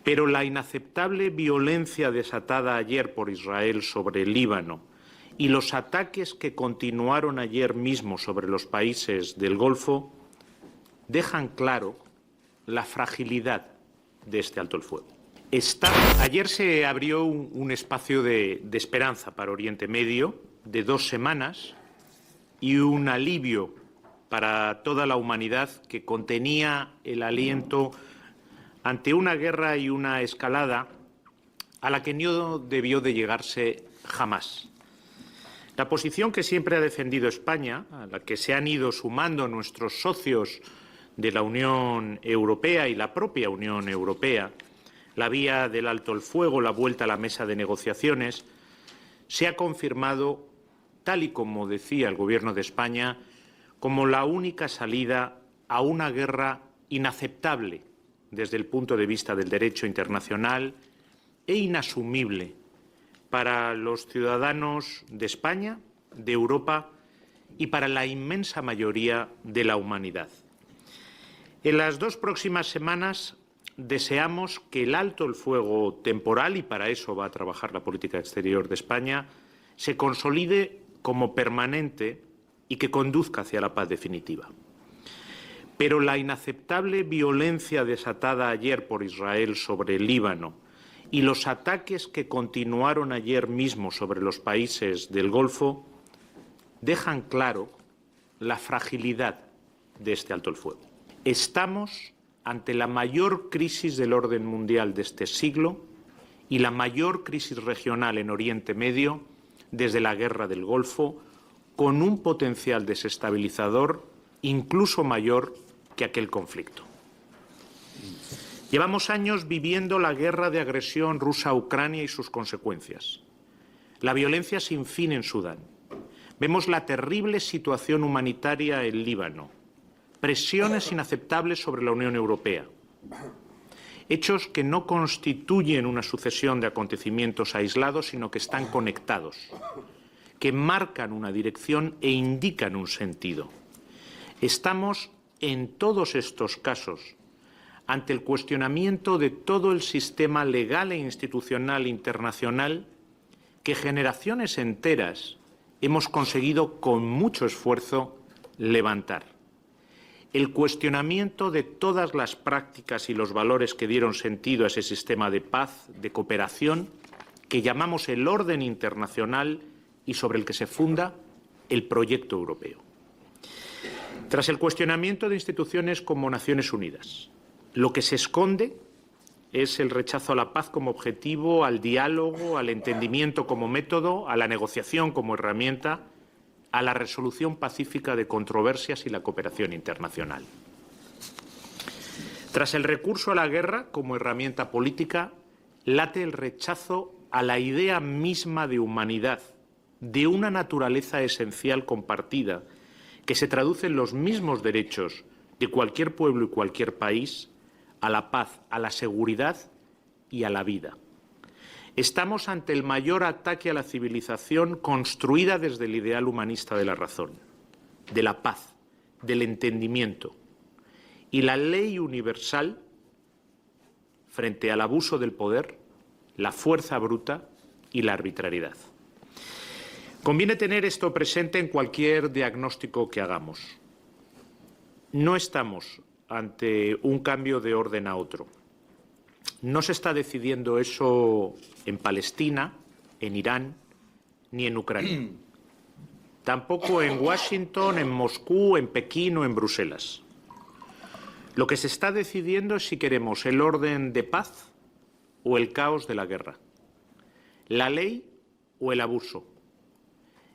Pero la inaceptable violencia desatada ayer por Israel sobre el Líbano y los ataques que continuaron ayer mismo sobre los países del Golfo dejan claro la fragilidad de este alto el fuego. Ayer se abrió un espacio de esperanza para Oriente Medio de 2 semanas y un alivio para toda la humanidad que contenía el aliento ante una guerra y una escalada a la que no debió de llegarse jamás. La posición que siempre ha defendido España, a la que se han ido sumando nuestros socios de la Unión Europea y la propia Unión Europea, la vía del alto el fuego, la vuelta a la mesa de negociaciones, se ha confirmado, tal y como decía el Gobierno de España, como la única salida a una guerra inaceptable desde el punto de vista del derecho internacional e inasumible para los ciudadanos de España, de Europa y para la inmensa mayoría de la humanidad. En las 2 próximas semanas deseamos que el alto el fuego temporal, y para eso va a trabajar la política exterior de España, se consolide como permanente y que conduzca hacia la paz definitiva. Pero la inaceptable violencia desatada ayer por Israel sobre el Líbano y los ataques que continuaron ayer mismo sobre los países del Golfo dejan claro la fragilidad de este alto el fuego. Estamos ante la mayor crisis del orden mundial de este siglo y la mayor crisis regional en Oriente Medio desde la Guerra del Golfo, con un potencial desestabilizador incluso mayor que aquel conflicto. Llevamos años viviendo la guerra de agresión rusa a Ucrania y sus consecuencias, la violencia sin fin en Sudán. Vemos la terrible situación humanitaria en Líbano, presiones inaceptables sobre la Unión Europea, hechos que no constituyen una sucesión de acontecimientos aislados, sino que están conectados, que marcan una dirección e indican un sentido. Estamos, en todos estos casos, ante el cuestionamiento de todo el sistema legal e institucional internacional que generaciones enteras hemos conseguido con mucho esfuerzo levantar. El cuestionamiento de todas las prácticas y los valores que dieron sentido a ese sistema de paz, de cooperación, que llamamos el orden internacional y sobre el que se funda el proyecto europeo. Tras el cuestionamiento de instituciones como Naciones Unidas, lo que se esconde es el rechazo a la paz como objetivo, al diálogo, al entendimiento como método, a la negociación como herramienta, a la resolución pacífica de controversias y la cooperación internacional. Tras el recurso a la guerra como herramienta política, late el rechazo a la idea misma de humanidad, de una naturaleza esencial compartida, que se traduce en los mismos derechos de cualquier pueblo y cualquier país, a la paz, a la seguridad y a la vida. Estamos ante el mayor ataque a la civilización construida desde el ideal humanista de la razón, de la paz, del entendimiento. Y la ley universal, frente al abuso del poder, la fuerza bruta y la arbitrariedad. Conviene tener esto presente en cualquier diagnóstico que hagamos. No estamos ante un cambio de orden a otro. No se está decidiendo eso en Palestina, en Irán, ni en Ucrania. Tampoco en Washington, en Moscú, en Pekín o en Bruselas. Lo que se está decidiendo es si queremos el orden de paz o el caos de la guerra, la ley o el abuso,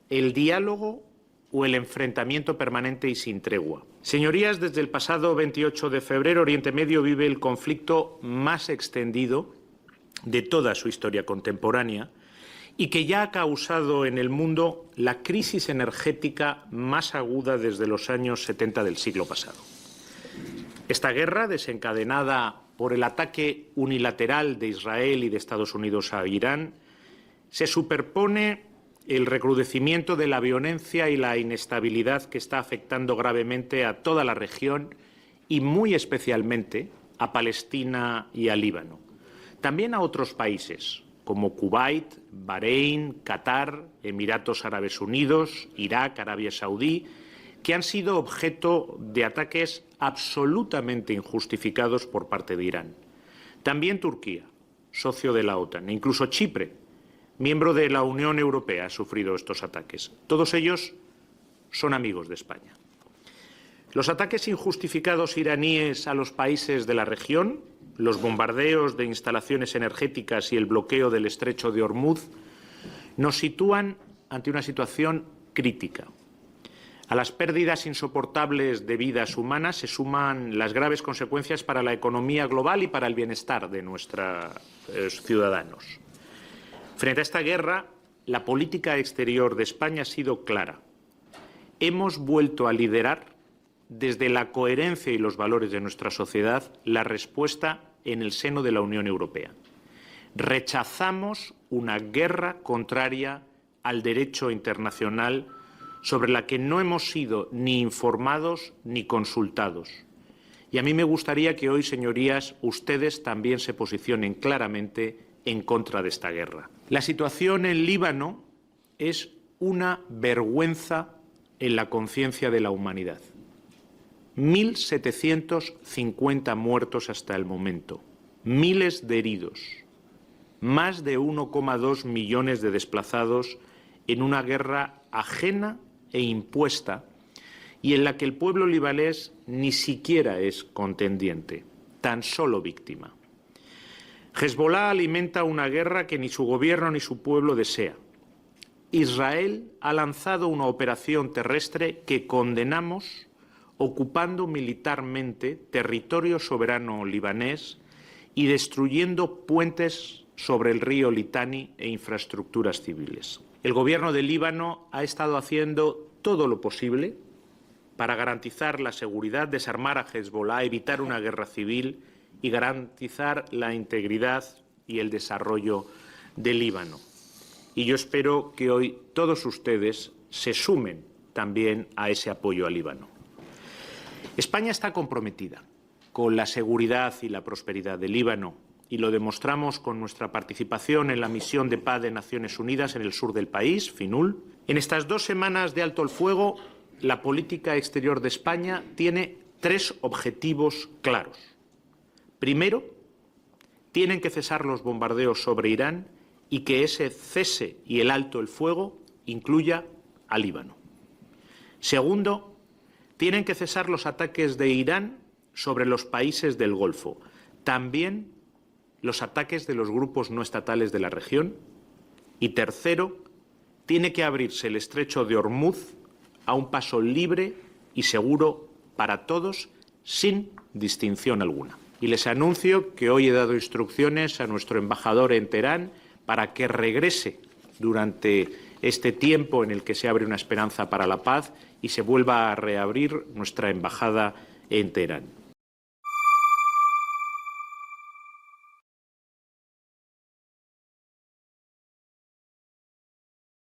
el diálogo o el enfrentamiento permanente y sin tregua. Señorías, desde el pasado 28 de febrero, Oriente Medio vive el conflicto más extendido de toda su historia contemporánea y que ya ha causado en el mundo la crisis energética más aguda desde los años 70 del siglo pasado. Esta guerra, desencadenada por el ataque unilateral de Israel y de Estados Unidos a Irán, se superpone el recrudecimiento de la violencia y la inestabilidad que está afectando gravemente a toda la región y muy especialmente a Palestina y a Líbano. también a otros países como Kuwait, Bahrein, Qatar, Emiratos Árabes Unidos, Irak, Arabia Saudí, que han sido objeto de ataques absolutamente injustificados por parte de Irán. También Turquía, socio de la OTAN, e incluso Chipre, miembro de la Unión Europea, ha sufrido estos ataques. Todos ellos son amigos de España. Los ataques injustificados iraníes a los países de la región, los bombardeos de instalaciones energéticas y el bloqueo del estrecho de Hormuz nos sitúan ante una situación crítica. A las pérdidas insoportables de vidas humanas se suman las graves consecuencias para la economía global y para el bienestar de nuestros ciudadanos. Frente a esta guerra, la política exterior de España ha sido clara. Hemos vuelto a liderar, desde la coherencia y los valores de nuestra sociedad, la respuesta en el seno de la Unión Europea. Rechazamos una guerra contraria al derecho internacional sobre la que no hemos sido ni informados ni consultados. Y a mí me gustaría que hoy, señorías, ustedes también se posicionen claramente en contra de esta guerra. La situación en Líbano es una vergüenza en la conciencia de la humanidad. 1.750 muertos hasta el momento, miles de heridos, más de 1,2 millones de desplazados en una guerra ajena e impuesta y en la que el pueblo libanés ni siquiera es contendiente, tan solo víctima. Hezbolá alimenta una guerra que ni su gobierno ni su pueblo desea. Israel ha lanzado una operación terrestre que condenamos, ocupando militarmente territorio soberano libanés y destruyendo puentes sobre el río Litani e infraestructuras civiles. El Gobierno del Líbano ha estado haciendo todo lo posible para garantizar la seguridad, desarmar a Hezbolá, evitar una guerra civil y garantizar la integridad y el desarrollo del Líbano. Y yo espero que hoy todos ustedes se sumen también a ese apoyo al Líbano. España está comprometida con la seguridad y la prosperidad del Líbano y lo demostramos con nuestra participación en la misión de paz de Naciones Unidas en el sur del país, FINUL. En estas 2 semanas de alto el fuego, la política exterior de España tiene 3 objetivos claros. Primero, tienen que cesar los bombardeos sobre Irán y que ese cese y el alto el fuego incluya al Líbano. Segundo, tienen que cesar los ataques de Irán sobre los países del Golfo, también los ataques de los grupos no estatales de la región. Y tercero, tiene que abrirse el estrecho de Hormuz a un paso libre y seguro para todos, sin distinción alguna. Y les anuncio que hoy he dado instrucciones a nuestro embajador en Teherán para que regrese durante este tiempo en el que se abre una esperanza para la paz y se vuelva a reabrir nuestra embajada en Teherán.